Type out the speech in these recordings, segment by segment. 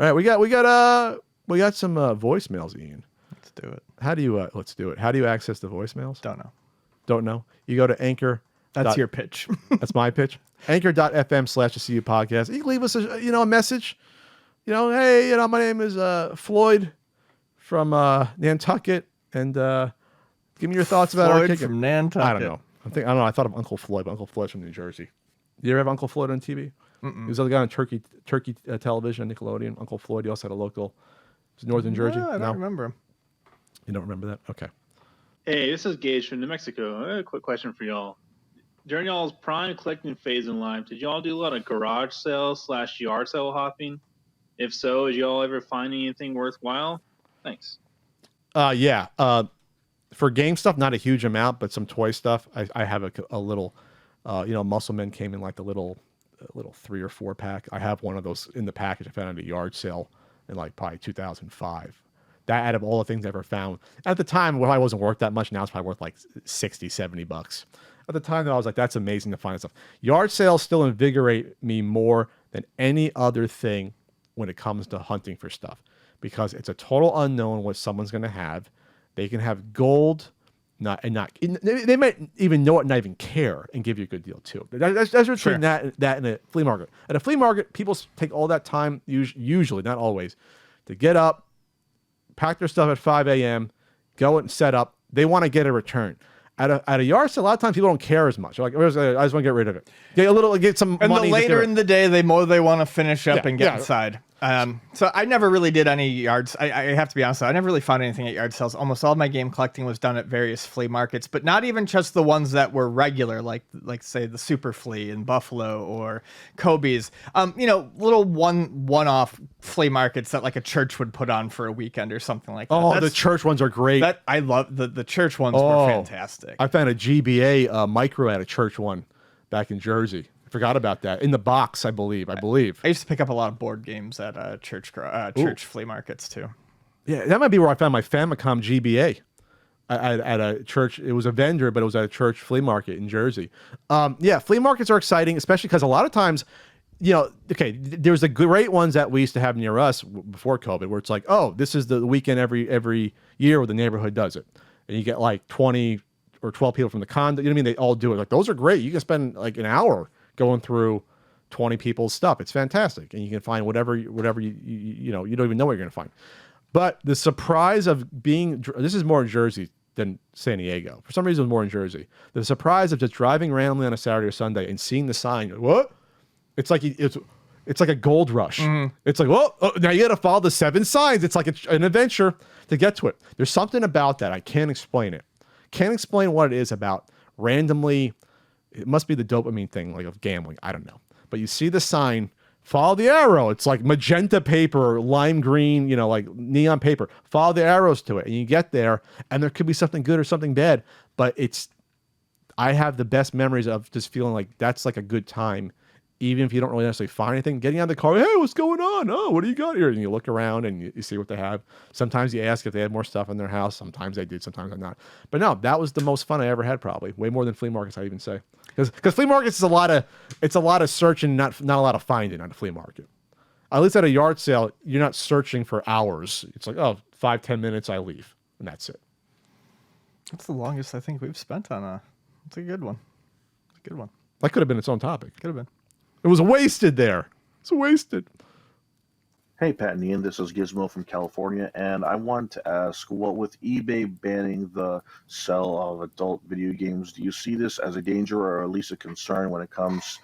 All right, we got some voicemails, Ian. Let's do it. How do you let's do it? How do you access the voicemails? Don't know. You go to Anchor. That's your pitch. That's my pitch. Anchor.fm/the CU podcast. You can leave us a message. Hey, my name is Floyd from Nantucket, and give me your thoughts about our kicking. From Nantucket. I don't know. I thought of Uncle Floyd, but Uncle Floyd's from New Jersey. You ever have Uncle Floyd on TV? Mm-mm. He was the other guy on Turkey television, Nickelodeon. Uncle Floyd. He also had a local. It was Northern Jersey. I don't remember him. You don't remember that? Okay. Hey, this is Gage from New Mexico. I have a quick question for y'all. During y'all's prime collecting phase in life, did y'all do a lot of garage sales / yard sale hopping? If so, did y'all ever find anything worthwhile? Thanks. Yeah. For game stuff, not a huge amount, but some toy stuff. I have a little, Muscle Men came in like the little 3 or 4 pack. I have one of those in the package. I found at a yard sale in like probably 2005. That out of all the things I ever found. At the time, well, I wasn't worth that much. Now it's probably worth like $60-$70. At the time, though, I was like, that's amazing to find stuff. Yard sales still invigorate me more than any other thing when it comes to hunting for stuff, because it's a total unknown what someone's going to have. They can have gold, they might even know it and not even care and give you a good deal too. That's between that and a flea market. At a flea market, people take all that time, usually, not always, to get up, pack their stuff at 5 a.m., go and set up. They want to get a return. At a yard sale, a lot of times people don't care as much. They're like, I just want to get rid of it. Get some and money. And later in the day, they want to finish up and get inside. So I never really did any yards. I have to be honest, I never really found anything at yard sales. Almost all of my game collecting was done at various flea markets, but not even just the ones that were regular, like say the Super Flea in Buffalo or Kobe's. Little one-off flea markets that like a church would put on for a weekend or something like that. Oh, the church ones are great. I love the church ones were fantastic. I found a GBA micro at a church one back in Jersey. Forgot about that. In the box, I believe. I used to pick up a lot of board games at church flea markets too. Yeah, that might be where I found my Famicom GBA at a church. It was a vendor, but it was at a church flea market in Jersey. Flea markets are exciting, especially because a lot of times, there's the great ones that we used to have near us before COVID, where it's like, oh, this is the weekend every year where the neighborhood does it, and you get like 20 or 12 people from the condo. You know what I mean? They all do it. Like those are great. You can spend like an hour going through 20 people's stuff. It's fantastic. And you can find whatever you don't even know what you're going to find. But the surprise of this is more in Jersey than San Diego. For some reason, it was more in Jersey. The surprise of just driving randomly on a Saturday or Sunday and seeing the sign, what? It's like a gold rush. Mm-hmm. It's like, now you got to follow the 7 signs. It's like an adventure to get to it. There's something about that. I can't explain it. Can't explain what it is about randomly. It must be the dopamine thing, like of gambling. I don't know. But you see the sign, follow the arrow. It's like magenta paper, lime green, like neon paper. Follow the arrows to it. And you get there, and there could be something good or something bad. But I have the best memories of just feeling like that's like a good time. Even if you don't really necessarily find anything, getting out of the car, hey, what's going on? Oh, what do you got here? And you look around and you see what they have. Sometimes you ask if they had more stuff in their house. Sometimes they did, sometimes not. But no, that was the most fun I ever had, probably. Way more than flea markets, I even say. Because flea markets is a lot of searching, not a lot of finding on a flea market. At least at a yard sale, you're not searching for hours. It's like, 5-10 minutes, I leave. And that's it. That's the longest I think we've spent on it's a good one. It's a good one. That could have been its own topic. Could have been. It was wasted there. It's wasted. Hey, Pat and Ian, this is Gizmo from California, and I wanted to ask, with eBay banning the sale of adult video games, do you see this as a danger or at least a concern when it comes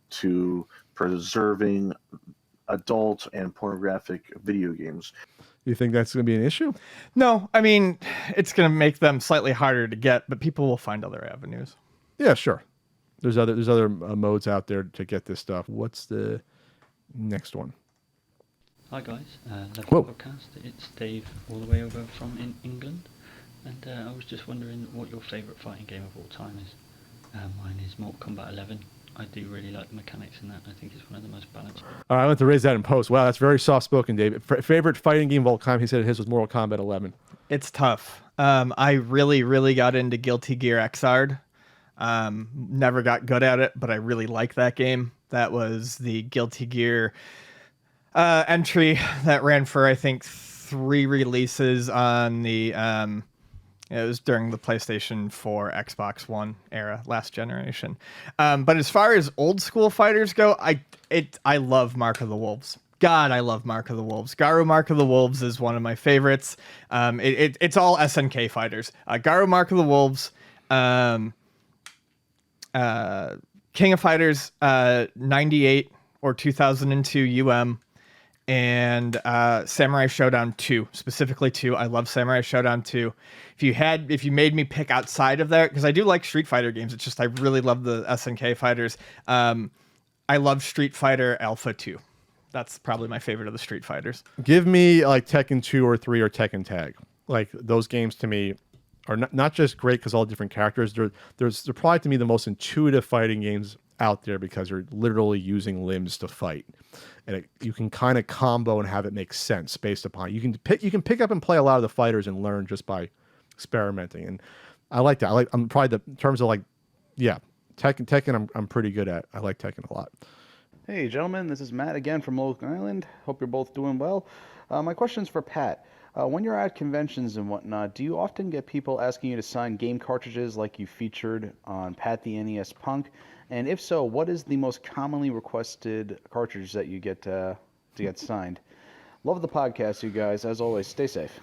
to preserving adult and pornographic video games? You think that's going to be an issue? No, I mean, it's going to make them slightly harder to get, but people will find other avenues. Yeah, sure. There's other modes out there to get this stuff. What's the next one? Hi guys, Level Podcast. It's Dave, all the way over from England, and I was just wondering what your favourite fighting game of all time is. Mine is Mortal Kombat 11. I do really like the mechanics in that. I think it's one of the most balanced. All right, I went to raise that in post. Wow, that's very soft-spoken, David. Favorite fighting game of all time? He said his was Mortal Kombat 11. It's tough. I really, really got into Guilty Gear Xrd. Never got good at it, but I really like that game. That was the Guilty Gear entry that ran for, I think, 3 releases on the it was during the PlayStation 4, Xbox One era, last generation. But as far as old school fighters go, I love Mark of the Wolves. God, I love Mark of the Wolves. Garu Mark of the Wolves is one of my favorites. It's all SNK fighters. Garu Mark of the Wolves, King of Fighters 98 or 2002 and Samurai Showdown 2, specifically 2. I love Samurai Showdown 2. If you made me pick outside of that, because I do like Street Fighter games, it's just I really love the SNK fighters. I love Street Fighter Alpha 2. That's probably my favorite of the Street Fighters. Give me like Tekken 2 or 3 or Tekken Tag. Like those games to me are not just great because all different characters. They're probably to me the most intuitive fighting games out there because you're literally using limbs to fight, and you can kind of combo and have it make sense based upon you can pick up and play a lot of the fighters and learn just by experimenting. And I like that. I'm probably in terms of like, yeah, Tekken. I'm pretty good at. I like Tekken a lot. Hey gentlemen, this is Matt again from Long Island. Hope you're both doing well. My question's for Pat. When you're at conventions and whatnot, do you often get people asking you to sign game cartridges like you featured on Pat the NES Punk? And if so, what is the most commonly requested cartridge that you get to get signed? Love the podcast, you guys. As always, stay safe.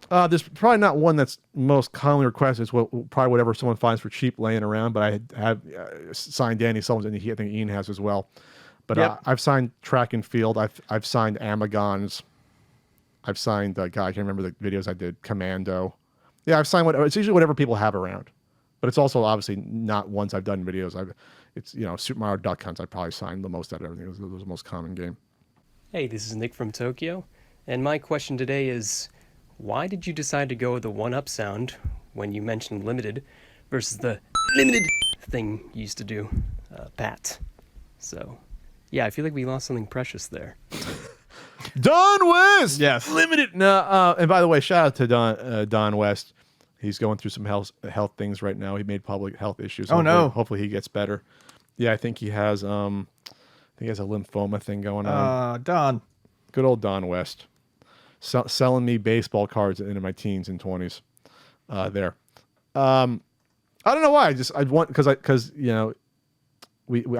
There's probably not one that's most commonly requested. It's probably whatever someone finds for cheap laying around. But I have signed Danny Sullivan's, and I think Ian has as well. But yep. I've signed Track and Field. I've signed Amagons. I've signed God, I can't remember the videos I did. Commando. Yeah, I've signed whatever. It's usually whatever people have around. But it's also obviously not ones I've done videos. It's Super Mario Duck Hunts. I probably signed the most out of everything. It was the most common game. Hey, this is Nick from Tokyo, and my question today is, why did you decide to go with the 1-up sound when you mentioned limited versus the limited thing you used to do, Pat? So, yeah, I feel like we lost something precious there. Don West! Yes. Limited. No, and by the way, shout out to Don West. He's going through some health things right now. He made public health issues. Hopefully he gets better. Yeah, I think he has a lymphoma thing going on. Don. Good old Don West. Selling me baseball cards into my teens and 20s. There. I don't know why. I want because I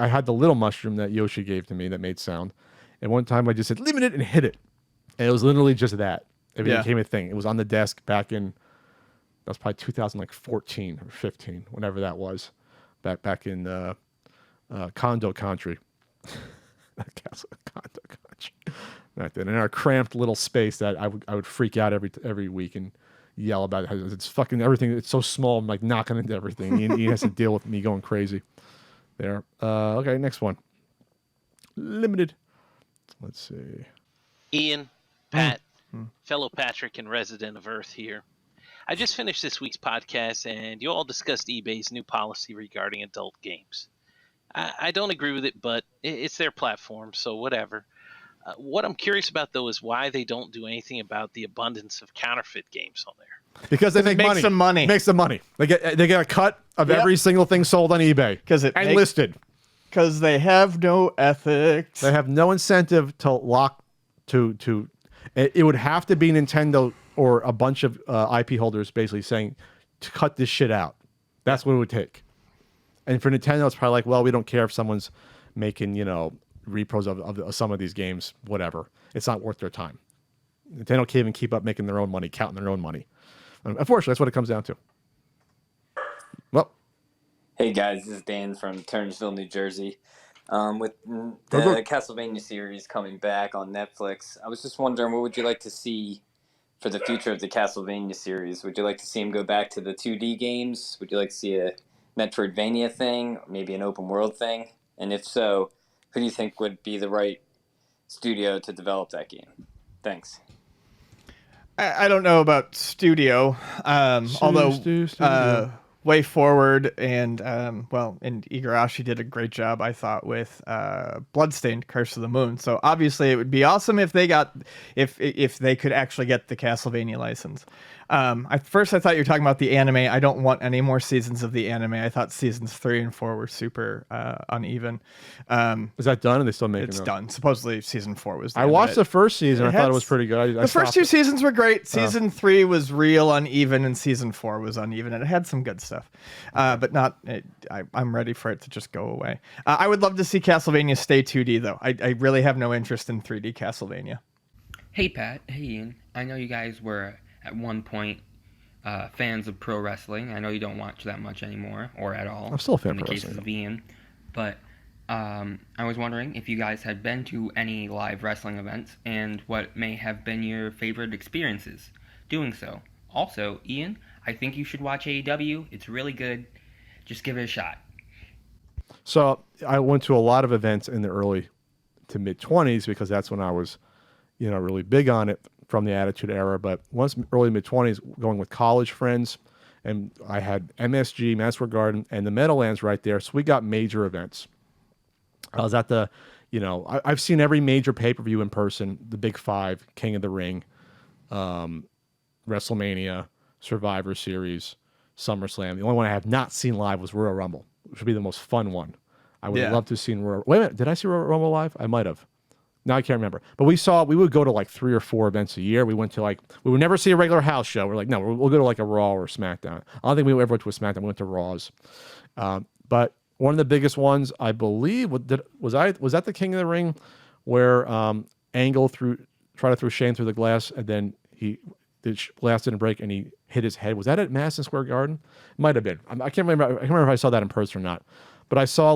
had the little mushroom that Yoshi gave to me that made sound. And one time I just said limited and hit it. And it was literally just that. It became a thing. It was on the desk back in that was probably 2014 or 15, whenever that was. Back in Condo Country. Condo Country. Back then, in our cramped little space that I would freak out every week and yell about it. It's fucking everything. It's so small. I'm like knocking into everything. He has to deal with me going crazy. There. Okay, next one. Limited. Let's see. Ian, Pat, fellow Patrick and resident of Earth here. I just finished this week's podcast, and you all discussed eBay's new policy regarding adult games. I don't agree with it, but it's their platform, so whatever. What I'm curious about, though, is why they don't do anything about the abundance of counterfeit games on there. Because they make money. Some money. Makes some money. They get a cut of every single thing sold on eBay. Listed. Because they have no ethics. They have no incentive to lock to. It would have to be Nintendo or a bunch of IP holders basically saying to cut this shit out. That's what it would take. And for Nintendo, it's probably like, well, we don't care if someone's making repros of some of these games, whatever. It's not worth their time. Nintendo can't even keep up making their own money, counting their own money. Unfortunately, that's what it comes down to. Well. Hey guys, this is Dan from Turnersville, New Jersey. With the Castlevania series coming back on Netflix, I was just wondering, what would you like to see for the future of the Castlevania series? Would you like to see him go back to the 2D games? Would you like to see a Metroidvania thing, maybe an open world thing? And if so, who do you think would be the right studio to develop that game? Thanks. I don't know about studio, although Way Forward and Igarashi did a great job, I thought, with Bloodstained: Curse of the Moon. So obviously, it would be awesome if they could actually get the Castlevania license. First I thought you were talking about the anime. I don't want any more seasons of the anime. I thought seasons 3 and 4 were super uneven. Is that done? Are they still making It's those? done. Supposedly season 4 was. I watched the first season. I thought it was pretty good. The first 2 seasons were great. Season 3 was real uneven, and season 4 was uneven. And it had some good stuff, but not. I'm ready for it to just go away. I would love to see Castlevania stay 2D though. I really have no interest in 3D Castlevania. Hey Pat, hey Ian. I know you guys were at one point fans of pro wrestling. I know you don't watch that much anymore, or at all. I'm still a fan in the of cases wrestling. of Ian. But I was wondering if you guys had been to any live wrestling events and what may have been your favorite experiences doing so. Also, Ian, I think you should watch AEW. It's really good. Just give it a shot. So I went to a lot of events in the early to mid 20s because that's when I was, really big on it from the Attitude Era. But once early mid 20s, going with college friends, and I had MSG, Madison Square Garden, and the Meadowlands right there. So we got major events. I was at the, I've seen every major pay-per-view in person, the Big Five, King of the Ring, WrestleMania, Survivor Series, SummerSlam. The only one I have not seen live was Royal Rumble, which would be the most fun one. I would love to have seen Royal. Wait a minute, did I see Royal Rumble live? I might have. No, I can't remember. But we would go to like 3 or 4 events a year. We went to we would never see a regular house show. We're like, no, we'll go to like a Raw or SmackDown. I don't think we ever went to a SmackDown. We went to Raws. But one of the biggest ones, I believe, was that the King of the Ring, where Angle tried to throw Shane through the glass, and then the glass didn't break, and he hit his head. Was that at Madison Square Garden? It might have been. I can't remember. I can't remember if I saw that in person or not. But I saw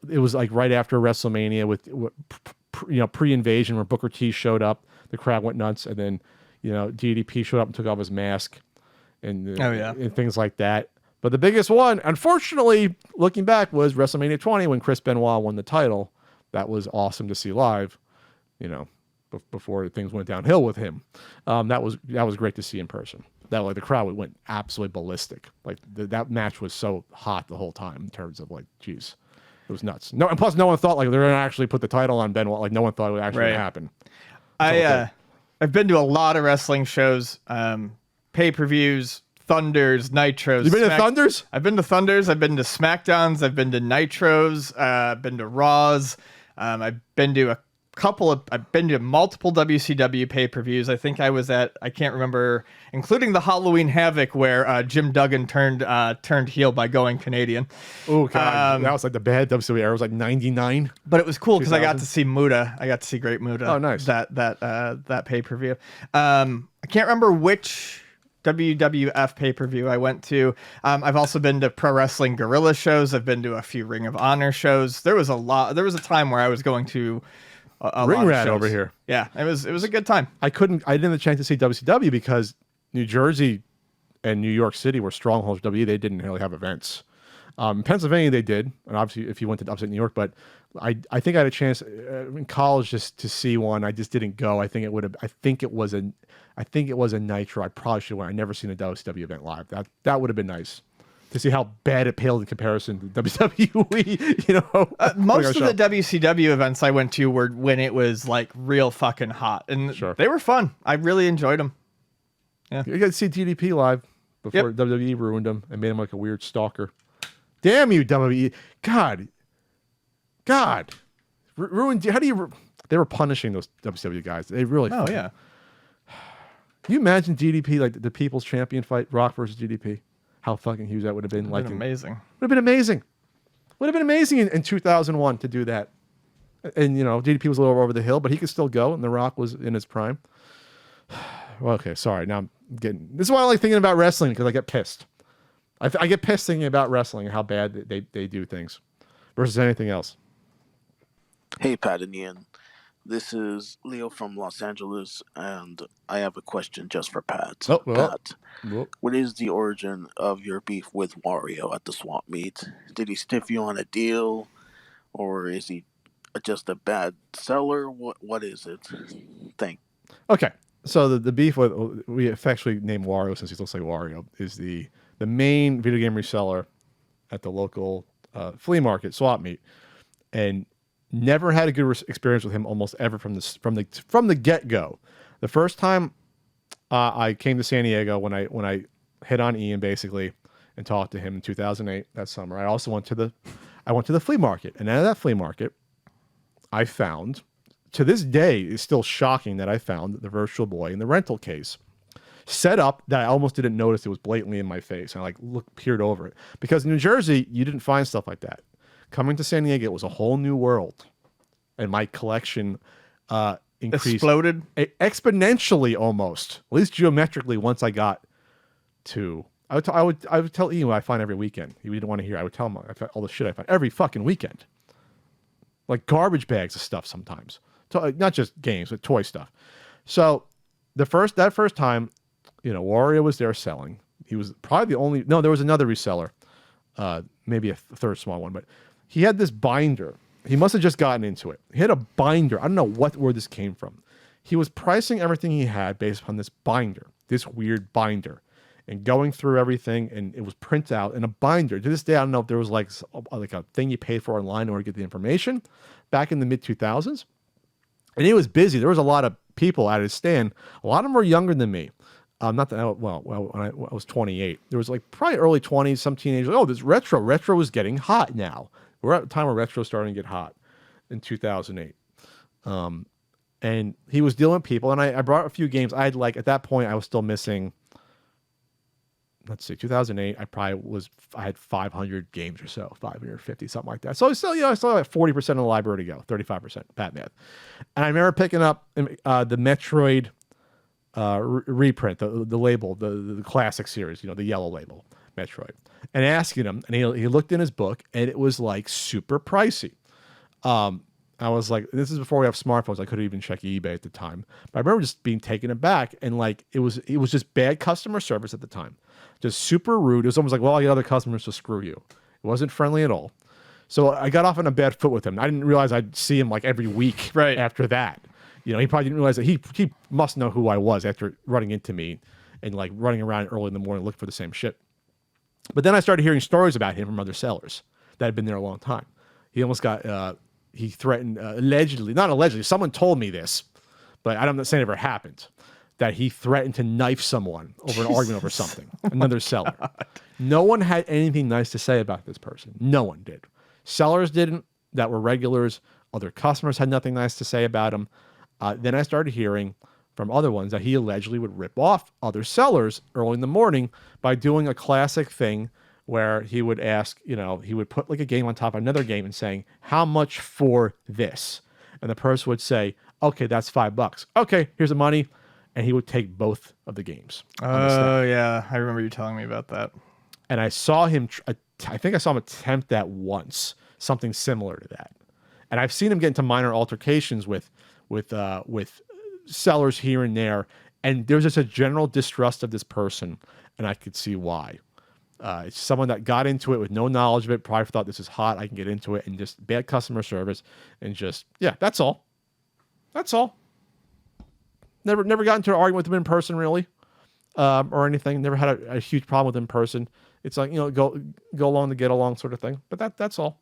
it was like right after WrestleMania with pre-invasion where Booker T showed up, the crowd went nuts, and then DDP showed up and took off his mask, and things like that. But the biggest one, unfortunately, looking back, was WrestleMania 20 when Chris Benoit won the title. That was awesome to see live, before things went downhill with him. That was great to see in person. The crowd went absolutely ballistic. That match was so hot the whole time in terms of geez. It was nuts. No, and plus no one thought they're going to actually put the title on Benoit. No one thought it would actually happen. I've been to a lot of wrestling shows, pay-per-views, Thunders, Nitros. You've been to Thunders? I've been to Thunders. I've been to SmackDowns. I've been to Nitros. I've been to Raws. I've been to multiple WCW pay-per-views. I think I was I can't remember, including the Halloween Havoc where Jim Duggan turned heel by going Canadian. Oh God, that was the bad WCW era. It was 99. But it was cool because I got to see Muta. I got to see Great Muta. Oh, nice. That pay-per-view. I can't remember which WWF pay-per-view I went to. I've also been to pro wrestling guerrilla shows. I've been to a few Ring of Honor shows. There was a time where I was going to a Ring lot of rat shows. over here. Yeah, it was a good time. I didn't have the chance to see WCW because New Jersey and New York City were strongholds for WWE. They didn't really have events. In Pennsylvania they did, and obviously if you went to upstate New York, but I think I had a chance in college just to see one. I just didn't go. I think it was a Nitro. I probably should have went. I never seen a WCW event live. That would have been nice to see how bad it paled in comparison to WWE. Most of the WCW events I went to were when it was real fucking hot, and they were fun. I really enjoyed them. Yeah, you got to see DDP live before WWE ruined him and made him like a weird stalker. Damn you, WWE! God, ruined. How do you? They were punishing those WCW guys. They really. Oh yeah. Can you imagine DDP the People's Champion fight, Rock versus DDP? How fucking huge that would have been. Amazing. Would have been amazing. Would have been amazing in 2001 to do that. And DDP was a little over the hill, but he could still go, and The Rock was in his prime. Well, okay, sorry. Now I'm getting. This is why I like thinking about wrestling because I get pissed. I get pissed thinking about wrestling and how bad they do things versus anything else. Hey, Pat and Ian. This is Leo from Los Angeles, and I have a question just for Pat. Pat, what is the origin of your beef with Wario at the swap meet? Did he stiff you on a deal, or is he just a bad seller? What is it? Okay, so the beef we affectionately named Wario since he looks like Wario is the main video game reseller at the local flea market swap meet, and never had a good experience with him almost ever from the get-go. The first time I came to San Diego when I hit on Ian basically and talked to him in 2008 that summer. I also went to the flea market, and out of that flea market, I found, to this day, it's still shocking that I found the Virtual Boy in the rental case set up that I almost didn't notice it was blatantly in my face. And I peered over it because in New Jersey you didn't find stuff like that. Coming to San Diego, it was a whole new world, and my collection increased, exploded exponentially, almost, at least geometrically. Once I got to, I would tell Ian what I find every weekend. He didn't want to hear. I would tell him all the shit I find every fucking weekend, like garbage bags of stuff sometimes. Not just games, but toy stuff. So that first time, Wario was there selling. He was probably the only. No, there was another reseller, maybe a third small one, but he had this binder. He must have just gotten into it. He had a binder. I don't know where this came from. He was pricing everything he had based upon this binder, this weird binder, and going through everything, and it was printed out in a binder. To this day, I don't know if there was like a thing you paid for online in order to get the information back in the mid 2000s. And he was busy. There was a lot of people at his stand. A lot of them were younger than me. Not that when I was 28, there was like probably early 20s, some teenagers. Oh, this retro was getting hot now. We're at a time where retro was starting to get hot in 2008. And he was dealing with people, and I brought a few games. I had at that point I was still missing. Let's see, 2008. I had 500 games or so, 550, something like that. So I still had 40% of the library to go, 35%, Pat math. And I remember picking up the Metroid reprint, the label, the classic series, the yellow label, Metroid, and asking him, and he looked in his book, and it was like super pricey. I was like, this is before we have smartphones. I couldn't even check eBay at the time, but I remember just being taken aback, and it was just bad customer service at the time, just super rude. It was almost like, well, I get other customers, so screw you. It wasn't friendly at all. So I got off on a bad foot with him. I didn't realize I'd see him every week right after that. He probably didn't realize that he must know who I was after running into me and running around early in the morning looking for the same shit. But then I started hearing stories about him from other sellers that had been there a long time. He almost got, he threatened, not allegedly, someone told me this, but I'm not saying it ever happened, that he threatened to knife someone over an argument over something, another seller. No one had anything nice to say about this person. No one did. Sellers didn't, that were regulars. Other customers had nothing nice to say about him. Then I started hearing from other ones that he allegedly would rip off other sellers early in the morning by doing a classic thing where he would ask, he would put a game on top of another game and saying, how much for this? And the person would say, okay, that's $5. Okay, here's the money. And he would take both of the games. Oh, yeah. I remember you telling me about that. And I saw him, I think I saw him attempt that once, something similar to that. And I've seen him get into minor altercations with sellers here and there, and there's just a general distrust of this person, and I could see why. It's someone that got into it with no knowledge of it, probably thought this is hot, I can get into it, and just bad customer service, and just, that's all. That's all. Never got into an argument with him in person, really, or anything. Never had a huge problem with him in person. It's like, go along to get along sort of thing. But that's all.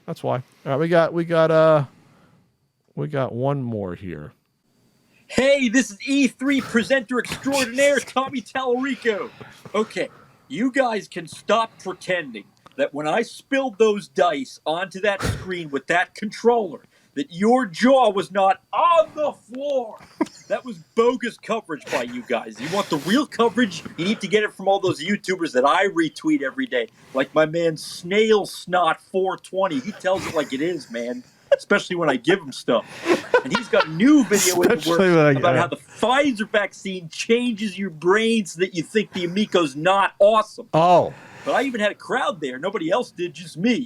That's why. All right, we got one more here. Hey, this is E3 presenter extraordinaire Tommy Tallarico. Okay, you guys can stop pretending that when I spilled those dice onto that screen with that controller, that your jaw was not on the floor. That was bogus coverage by you guys. You want the real coverage, you need to get it from all those YouTubers that I retweet every day. Like my man Snail Snot 420. He tells it like it is, man. Especially when I give him stuff. And he's got a new video in the works about how the Pfizer vaccine changes your brain so that you think the Amico's not awesome. Oh. But I even had a crowd there. Nobody else did, just me.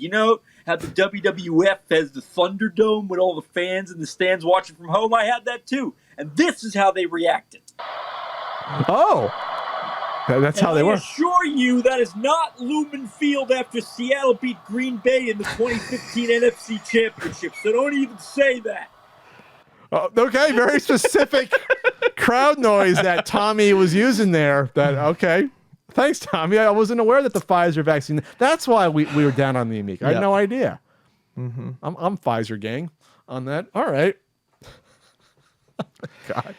How the WWF has the Thunderdome with all the fans in the stands watching from home. I had that too. And this is how they reacted. Oh. That's how they were. I assure you that is not Lumen Field after Seattle beat Green Bay in the 2015 NFC Championship. So don't even say that. Oh, okay, very specific crowd noise that Tommy was using there. Okay. Thanks, Tommy. I wasn't aware that the Pfizer vaccine. That's why we were down on the Amiga. I had no idea. Mm-hmm. I'm Pfizer gang on that. All right. God.